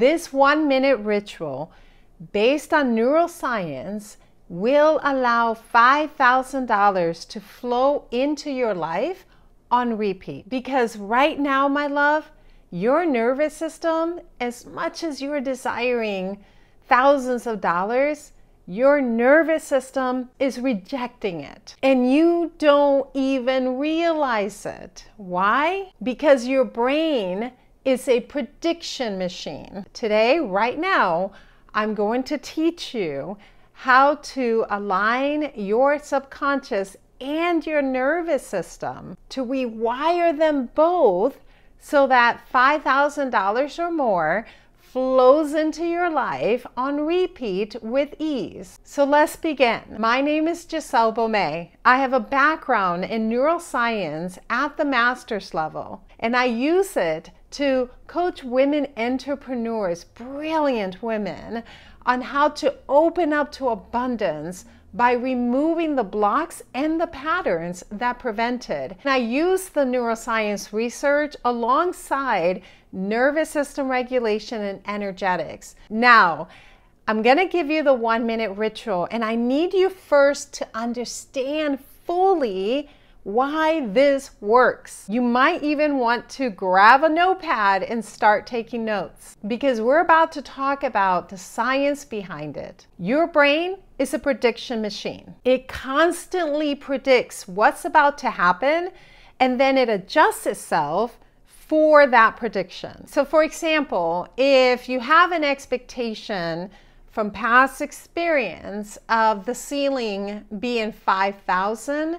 This 1-minute ritual based on neuroscience will allow $5,000 to flow into your life on repeat. Because right now, my love, your nervous system, as much as you're desiring thousands of dollars, your nervous system is rejecting it. And you don't even realize it. Why? Because your brain is a prediction machine. Today, right now, I'm going to teach you how to align your subconscious and your nervous system to rewire them both so that $5,000 or more flows into your life on repeat with ease. So let's begin. My name is Giselle Beaumais. I have a background in neuroscience at the master's level, and I use it to coach women entrepreneurs, brilliant women, on how to open up to abundance by removing the blocks and the patterns that prevent it. And I use the neuroscience research alongside nervous system regulation and energetics. Now, I'm gonna give you the 1-minute ritual, and I need you first to understand fully why this works. You might even want to grab a notepad and start taking notes, because we're about to talk about the science behind it. Your brain is a prediction machine. It constantly predicts what's about to happen, and then it adjusts itself for that prediction. So for example, if you have an expectation from past experience of the ceiling being 5,000,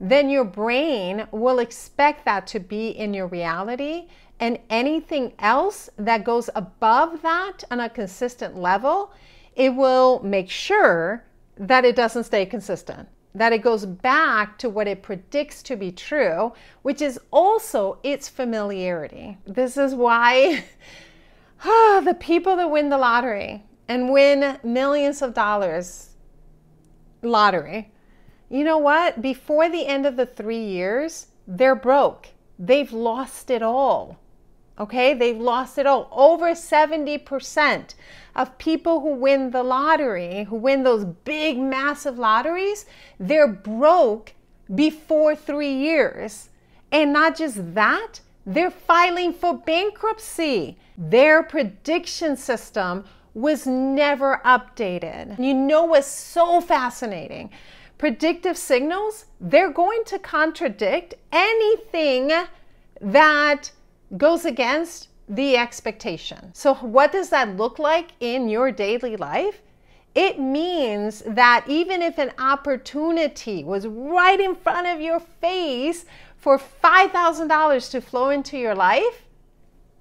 then your brain will expect that to be in your reality, and anything else that goes above that on a consistent level, it will make sure that it doesn't stay consistent, that it goes back to what it predicts to be true, which is also its familiarity. This is why the people that win the lottery and win millions of dollars lottery, you know what? Before the end of the 3 years, they're broke. They've lost it all. Okay? They've lost it all. Over 70% of people who win the lottery, who win those big, massive lotteries, they're broke before 3 years. And not just that, they're filing for bankruptcy. Their prediction system was never updated. You know what's so fascinating? Predictive signals, they're going to contradict anything that goes against the expectation. So what does that look like in your daily life? It means that even if an opportunity was right in front of your face for $5,000 to flow into your life,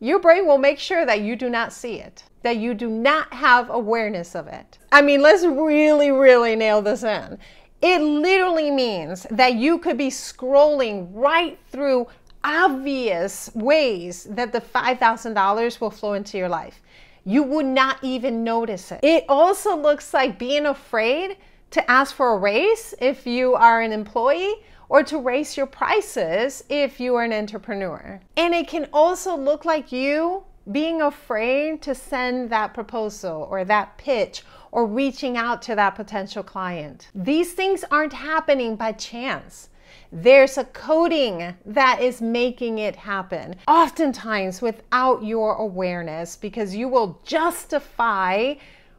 your brain will make sure that you do not see it, that you do not have awareness of it. I mean, let's really, really nail this in. It literally means that you could be scrolling right through obvious ways that the $5,000 will flow into your life. You would not even notice it. It also looks like being afraid to ask for a raise if you are an employee, or to raise your prices if you are an entrepreneur. And it can also look like you being afraid to send that proposal or that pitch or reaching out to that potential client. These things aren't happening by chance. There's a coding that is making it happen, oftentimes without your awareness, because you will justify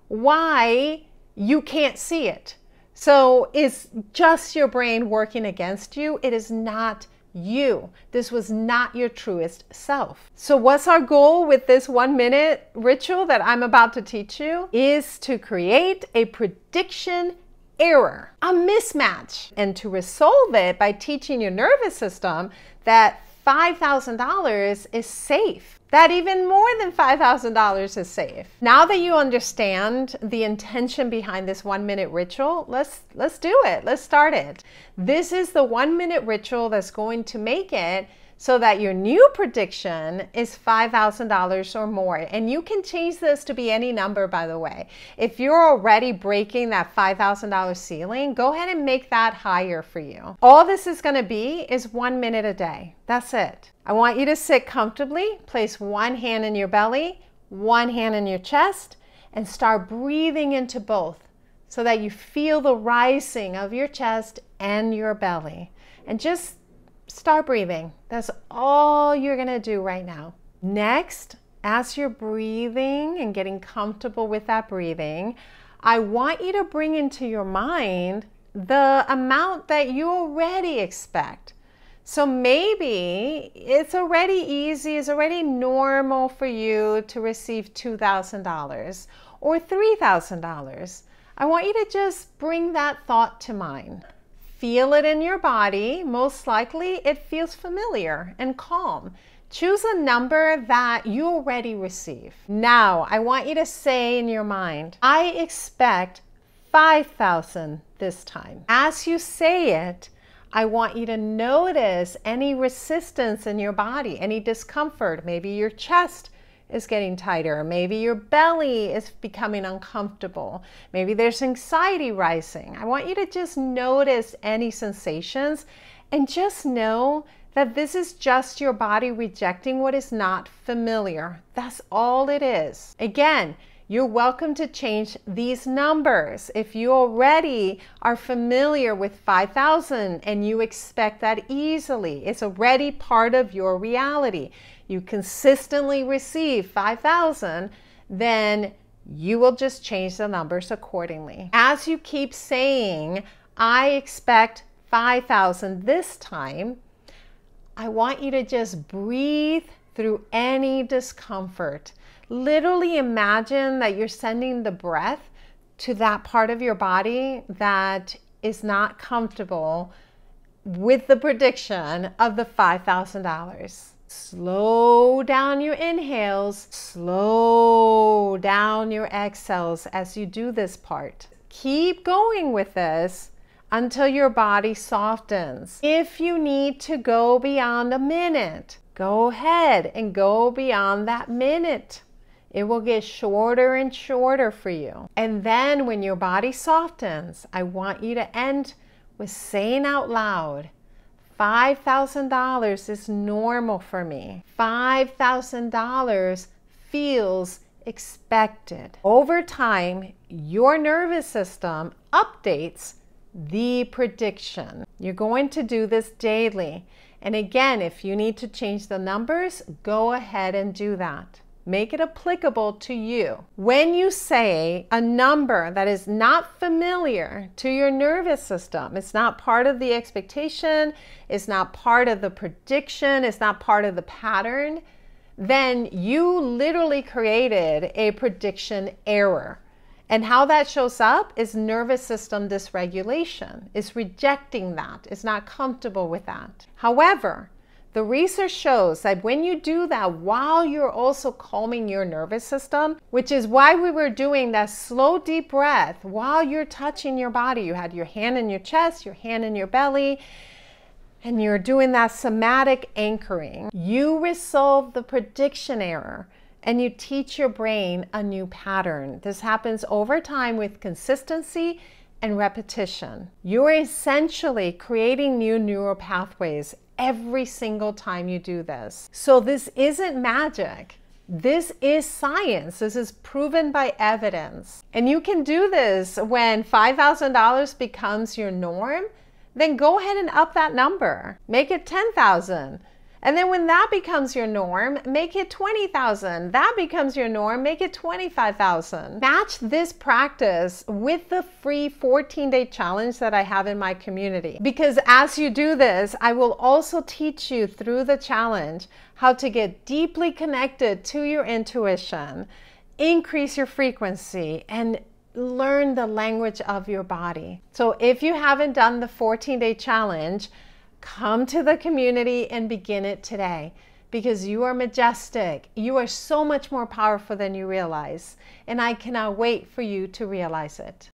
why you can't see it. So it's just your brain working against you. It is not you. This was not your truest self. So what's our goal with this 1-minute ritual that I'm about to teach you? Is to create a prediction error, a mismatch, and to resolve it by teaching your nervous system that $5,000 is safe, that even more than $5,000 is safe. Now that you understand the intention behind this 1-minute ritual, let's do it. Let's start it. This is the 1-minute ritual that's going to make it so that your new prediction is $5,000 or more. And you can change this to be any number, by the way. If you're already breaking that $5,000 ceiling, go ahead and make that higher for you. All this is going to be is 1 minute a day. That's it. I want you to sit comfortably, place one hand in your belly, one hand in your chest and start breathing into both so that you feel the rising of your chest and your belly. And just start breathing. That's all you're going to do right now. Next, as you're breathing and getting comfortable with that breathing, I want you to bring into your mind the amount that you already expect. So maybe it's already easy, it's already normal for you to receive $2,000 or $3,000. I want you to just bring that thought to mind. Feel it in your body. Most likely it feels familiar and calm. Choose a number that you already receive. Now, I want you to say in your mind, I expect 5,000 this time. As you say it, I want you to notice any resistance in your body, any discomfort. Maybe your chest is getting tighter. Maybe your belly is becoming uncomfortable. Maybe there's anxiety rising. I want you to just notice any sensations and just know that this is just your body rejecting what is not familiar. That's all it is. Again, you're welcome to change these numbers. If you already are familiar with 5,000 and you expect that easily, it's already part of your reality. You consistently receive 5,000, then you will just change the numbers accordingly. As you keep saying, I expect 5,000 this time, I want you to just breathe through any discomfort. Literally imagine that you're sending the breath to that part of your body that is not comfortable with the prediction of the $5,000. Slow down your inhales, slow down your exhales as you do this part. Keep going with this until your body softens. If you need to go beyond a minute, go ahead and go beyond that minute. It will get shorter and shorter for you. And then when your body softens, I want you to end with saying out loud, $5,000 is normal for me. $5,000 feels expected. Over time, your nervous system updates the prediction. You're going to do this daily. And again, if you need to change the numbers, go ahead and do that. Make it applicable to you. When you say a number that is not familiar to your nervous system, it's not part of the expectation, it's not part of the prediction, it's not part of the pattern, then you literally created a prediction error. And how that shows up is nervous system dysregulation. It's rejecting that. It's not comfortable with that. However, the research shows that when you do that while you're also calming your nervous system, which is why we were doing that slow, deep breath while you're touching your body. You had your hand in your chest, your hand in your belly, and you're doing that somatic anchoring. You resolve the prediction error and you teach your brain a new pattern. This happens over time with consistency and repetition. You're essentially creating new neural pathways every single time you do this. So this isn't magic. This is science. This is proven by evidence. And you can do this when $5,000 becomes your norm, then go ahead and up that number. Make it 10,000. And then when that becomes your norm, make it 20,000. That becomes your norm, make it 25,000. Match this practice with the free 14-day challenge that I have in my community. Because as you do this, I will also teach you through the challenge how to get deeply connected to your intuition, increase your frequency, and learn the language of your body. So if you haven't done the 14-day challenge, come to the community and begin it today, because you are majestic. You are so much more powerful than you realize, and I cannot wait for you to realize it.